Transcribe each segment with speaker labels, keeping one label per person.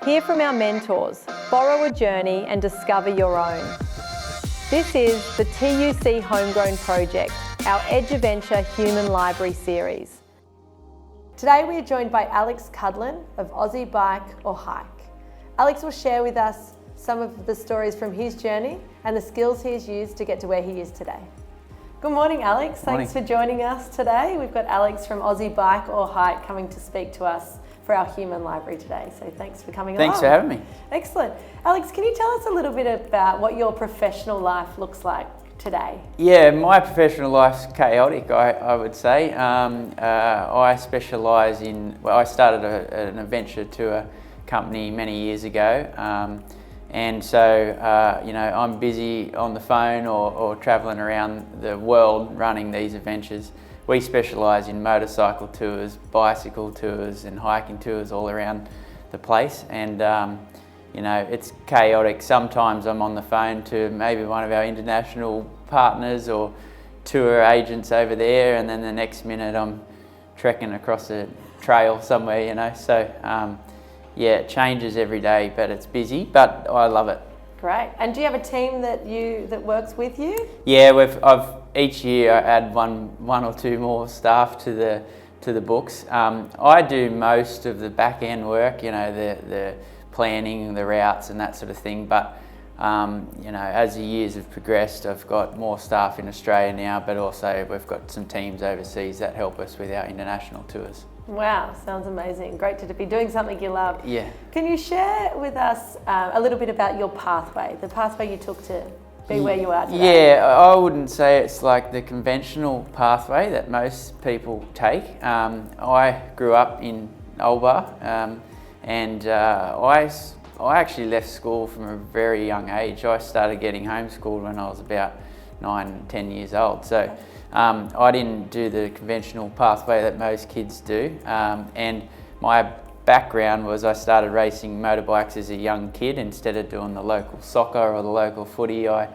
Speaker 1: Hear from our mentors, borrow a journey and discover your own. This is the TUC Homegrown Project, our EduVenture Human Library series. Today we are joined by Alex Cudlin of Aussie Bike or Hike. Alex will share with us some of the stories from his journey and the skills he has used to get to where he is today. Good morning, Alex. Thanks for joining us today. We've got Alex from Aussie Bike or Hike coming to speak to us for our human library today. So thanks for coming along.
Speaker 2: Thanks for having me.
Speaker 1: Excellent. Alex, can you tell us a little bit about what your professional life looks like today?
Speaker 2: Yeah, my professional life's chaotic, I would say. I specialise in, I started an adventure tour company many years ago. And so, I'm busy on the phone or travelling around the world running these adventures. We specialise in motorcycle tours, bicycle tours and hiking tours all around the place. And, it's chaotic. Sometimes I'm on the phone to maybe one of our international partners or tour agents over there, and then the next minute I'm trekking across a trail somewhere, So, it changes every day, but it's busy, but I love it.
Speaker 1: Great. And do you have a team that works with you?
Speaker 2: Yeah, each year I add one or two more staff to the books. I do most of the back end work, the planning, the routes and that sort of thing. But as the years have progressed, I've got more staff in Australia now, but also we've got some teams overseas that help us with our international tours.
Speaker 1: Wow, sounds amazing. Great to be doing something you love.
Speaker 2: Yeah.
Speaker 1: Can you share with us a little bit about your pathway, the pathway you took to be where you are today?
Speaker 2: Yeah, I wouldn't say it's like the conventional pathway that most people take. I grew up in Alba, and I actually left school from a very young age. I started getting homeschooled when I was about 9-10 years old. So I didn't do the conventional pathway that most kids do. And my background was I started racing motorbikes as a young kid. Instead of doing the local soccer or the local footy, I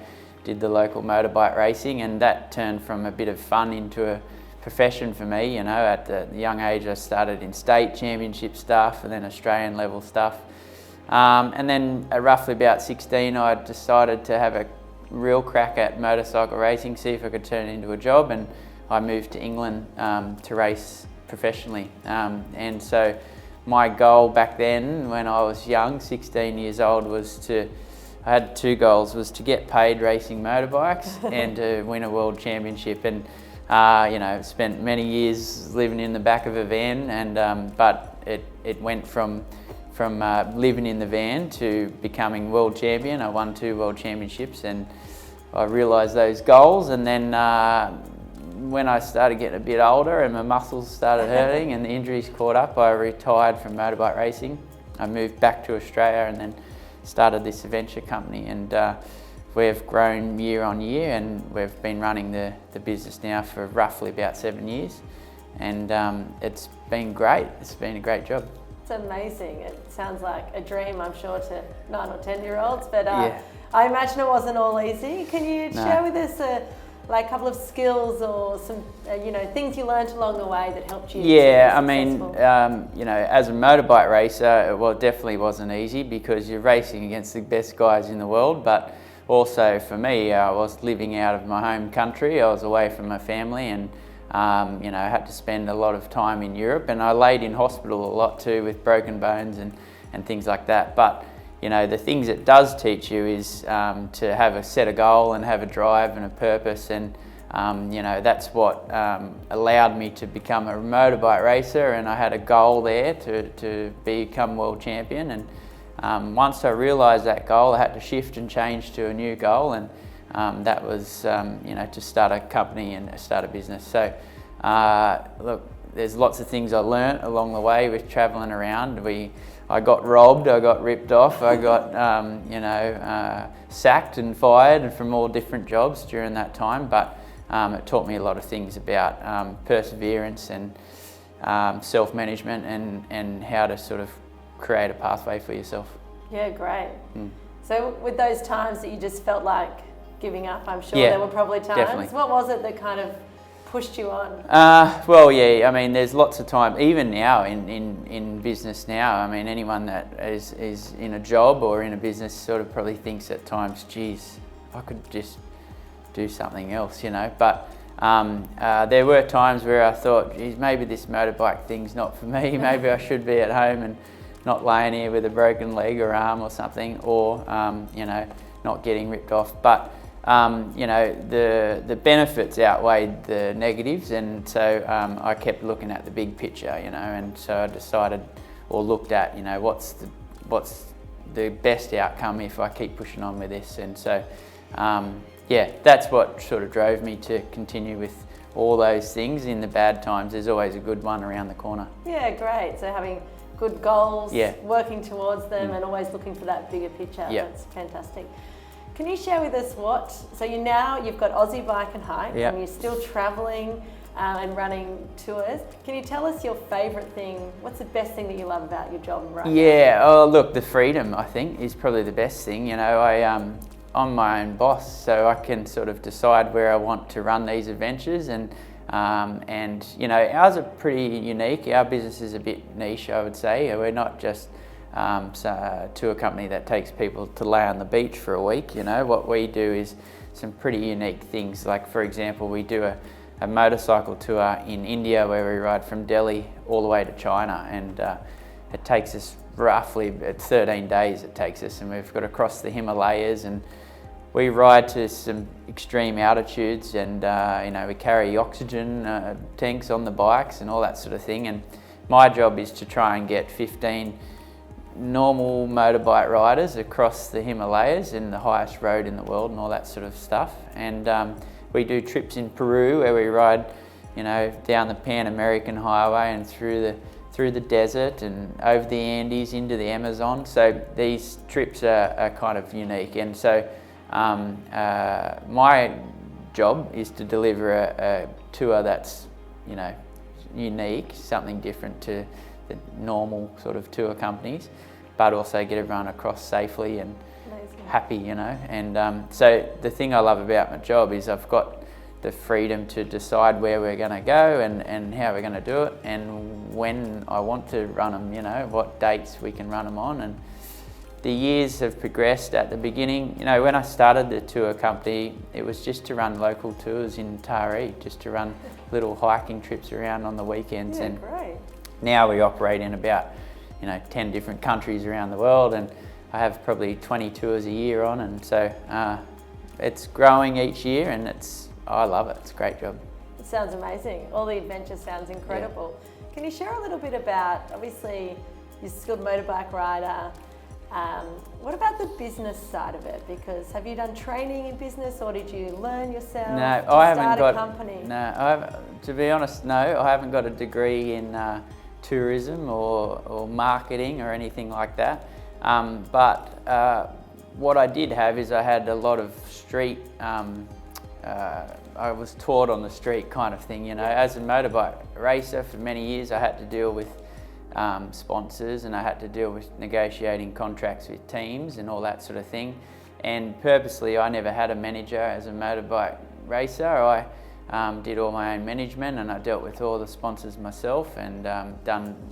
Speaker 2: did the local motorbike racing, and that turned from a bit of fun into a profession for me. At the young age I started in state championship stuff and then Australian level stuff. And then at roughly about 16 I decided to have a real crack at motorcycle racing, see if I could turn it into a job, and I moved to England to race professionally. And so my goal back then when I was young, 16 years old, I had two goals, was to get paid racing motorbikes and to win a world championship. And spent many years living in the back of a van, and but it went from living in the van to becoming world champion. I won 2 world championships, and I realised those goals. And then when I started getting a bit older and my muscles started hurting and the injuries caught up, I retired from motorbike racing. I moved back to Australia and then started this adventure company, and we've grown year on year, and we've been running the business now for roughly about 7 years, and it's been great. It's been a great job.
Speaker 1: It's amazing. It sounds like a dream, I'm sure, to 9 or 10-year-olds, but
Speaker 2: yeah.
Speaker 1: I imagine it wasn't all easy. Can you share with us a couple of skills or some things you learned along the way that helped you?
Speaker 2: Yeah, I mean, as a motorbike racer, it definitely wasn't easy because you're racing against the best guys in the world, but also for me, I was living out of my home country. I was away from my family, and I had to spend a lot of time in Europe, and I laid in hospital a lot too with broken bones and things like that. But the things it does teach you is to set a goal and have a drive and a purpose, and that's what allowed me to become a motorbike racer, and I had a goal there to become world champion. And once I realised that goal, I had to shift and change to a new goal, and that was to start a company and start a business. So look, there's lots of things I learnt along the way with travelling around. I got robbed, I got ripped off, I got sacked and fired from all different jobs during that time, but it taught me a lot of things about perseverance and self-management and how to sort of create a pathway for yourself.
Speaker 1: Yeah, great. So with those times that you just felt like giving up, I'm sure there were probably times.
Speaker 2: Definitely.
Speaker 1: What was it that kind of pushed you on?
Speaker 2: Well, yeah, I mean, there's lots of time, even now in business now, I mean, anyone that is in a job or in a business sort of probably thinks at times, geez, I could just do something else, you know. But there were times where I thought, geez, maybe this motorbike thing's not for me. Maybe I should be at home and not laying here with a broken leg or arm or something, or you know, not getting ripped off. But you know, the benefits outweighed the negatives, and so I kept looking at the big picture, you know, and so I decided or looked at, you know, what's the best outcome if I keep pushing on with this. And so yeah, that's what sort of drove me to continue with all those things. In the bad times, there's always a good one around the corner.
Speaker 1: Yeah, great. So having good goals,
Speaker 2: yeah,
Speaker 1: working towards them, and always looking for that bigger picture.
Speaker 2: Yeah.
Speaker 1: That's fantastic. Can you share with us so you've got Aussie Bike and Hike,
Speaker 2: yeah,
Speaker 1: and you're still travelling and running tours. Can you tell us your favourite thing? What's the best thing that you love about your job right now?
Speaker 2: Yeah, oh look, the freedom, I think, is probably the best thing. You know, I'm my own boss, so I can sort of decide where I want to run these adventures, and you know, ours are pretty unique. Our business is a bit niche, I would say. We're not just to a company that takes people to lay on the beach for a week. You know, what we do is some pretty unique things. Like, for example, we do a motorcycle tour in India where we ride from Delhi all the way to China, and it takes us roughly 13 days it takes us, and we've got to cross the Himalayas, and we ride to some extreme altitudes, and you know, we carry oxygen tanks on the bikes and all that sort of thing. And my job is to try and get 15 normal motorbike riders across the Himalayas in the highest road in the world and all that sort of stuff. And we do trips in Peru where we ride, you know, down the Pan American Highway and through the desert and over the Andes into the Amazon. So these trips are kind of unique, and so my job is to deliver a tour that's, you know, unique, something different to the normal sort of tour companies, but also get everyone across safely and happy, you know. And so the thing I love about my job is I've got the freedom to decide where we're going to go and how we're going to do it, and when I want to run them, you know, what dates we can run them on. And the years have progressed. At the beginning, you know, when I started the tour company, it was just to run local tours in Taree, just to run little hiking trips around on the weekends.
Speaker 1: Yeah,
Speaker 2: and
Speaker 1: great.
Speaker 2: Now we operate in about, you know, 10 different countries around the world, and I have probably 20 tours a year on, and so it's growing each year, and I love it. It's a great job.
Speaker 1: It sounds amazing. All the adventure sounds incredible. Yeah. Can you share a little bit about, obviously, you're a skilled motorbike rider. What about the business side of it? Because have you done training in business, or did you learn yourself to start a company?
Speaker 2: To be honest, no. I haven't got a degree in tourism or marketing or anything like that. But what I did have is I had a lot of street, I was taught on the street kind of thing, you know. As a motorbike racer for many years, I had to deal with sponsors, and I had to deal with negotiating contracts with teams and all that sort of thing. And purposely, I never had a manager as a motorbike racer. I did all my own management, and I dealt with all the sponsors myself, and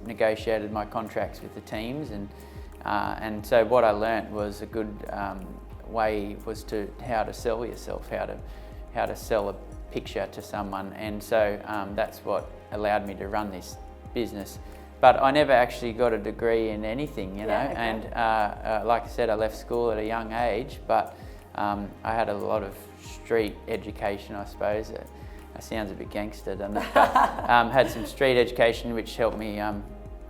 Speaker 2: negotiated my contracts with the teams. And so what I learnt was a good way was how to sell yourself, how to sell a picture to someone. And so that's what allowed me to run this business. But I never actually got a degree in anything, you know. Okay. And like I said, I left school at a young age, but I had a lot of street education, I suppose. That sounds a bit gangster, doesn't it? But had some street education which helped me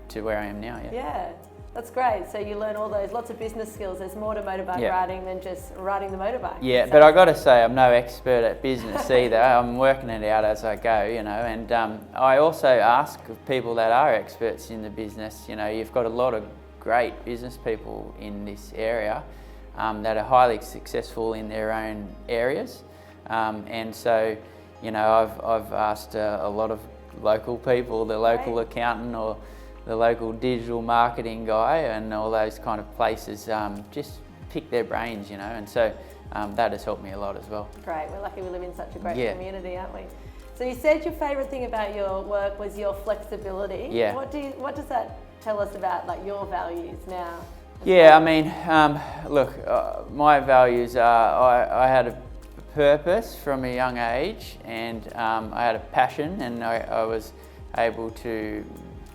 Speaker 2: to where I am now. Yeah.
Speaker 1: Yeah, that's great. So you learn all those, lots of business skills. There's more to motorbike riding than just riding the motorbike.
Speaker 2: Yeah, but I got to say, I'm no expert at business either. I'm working it out as I go, you know. And I also ask people that are experts in the business. You know, you've got a lot of great business people in this area that are highly successful in their own areas, and so, you know, I've asked a lot of local people, the local accountant or the local digital marketing guy and all those kind of places, just pick their brains, you know, and so that has helped me a lot as well.
Speaker 1: Great, we're lucky we live in such a great community, aren't we? So you said your favourite thing about your work was your flexibility.
Speaker 2: Yeah.
Speaker 1: What does that tell us about like your values now?
Speaker 2: Yeah, I mean, look, my values are I had a purpose from a young age, and I had a passion, and I was able to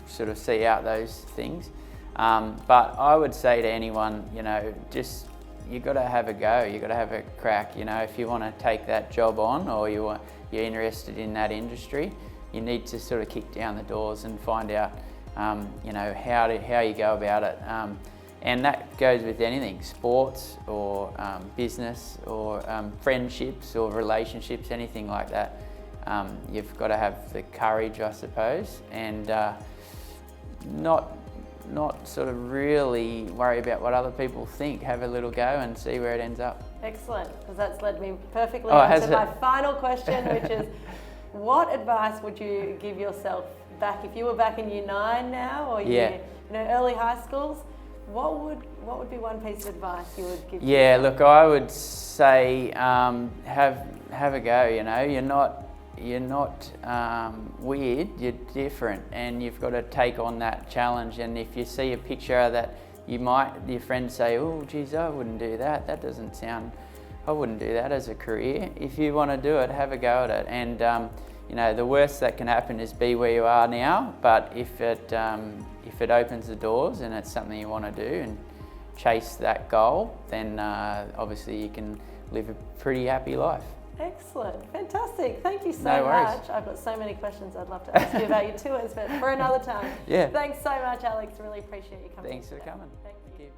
Speaker 2: sort of see out those things. But I would say to anyone, you know, just you got to have a go. You got to have a crack. You know, if you want to take that job on, or you're interested in that industry, you need to sort of kick down the doors and find out, you know, how you go about it. And that goes with anything, sports or business or friendships or relationships, anything like that. You've got to have the courage, I suppose, and not sort of really worry about what other people think. Have a little go and see where it ends up.
Speaker 1: Excellent, because that's led me perfectly on to my final question, which is, what advice would you give yourself back if you were back in year 9 now, or year, early high schools? What would be one piece of advice you would give?
Speaker 2: Yeah, look, I would say have a go. You know, you're not weird. You're different, and you've got to take on that challenge. And if you see a picture that your friends say, "Oh, geez, I wouldn't do that. That doesn't sound. I wouldn't do that as a career." If you want to do it, have a go at it. And you know, the worst that can happen is be where you are now. But if it opens the doors and it's something you want to do and chase that goal, then obviously you can live a pretty happy life.
Speaker 1: Excellent, fantastic. Thank you so
Speaker 2: No worries.
Speaker 1: much. I've got so many questions I'd love to ask you about your tours, but for another time.
Speaker 2: Yeah.
Speaker 1: Thanks so much, Alex. Really appreciate you coming.
Speaker 2: Thanks for coming.
Speaker 1: Thank you.
Speaker 2: Thank you.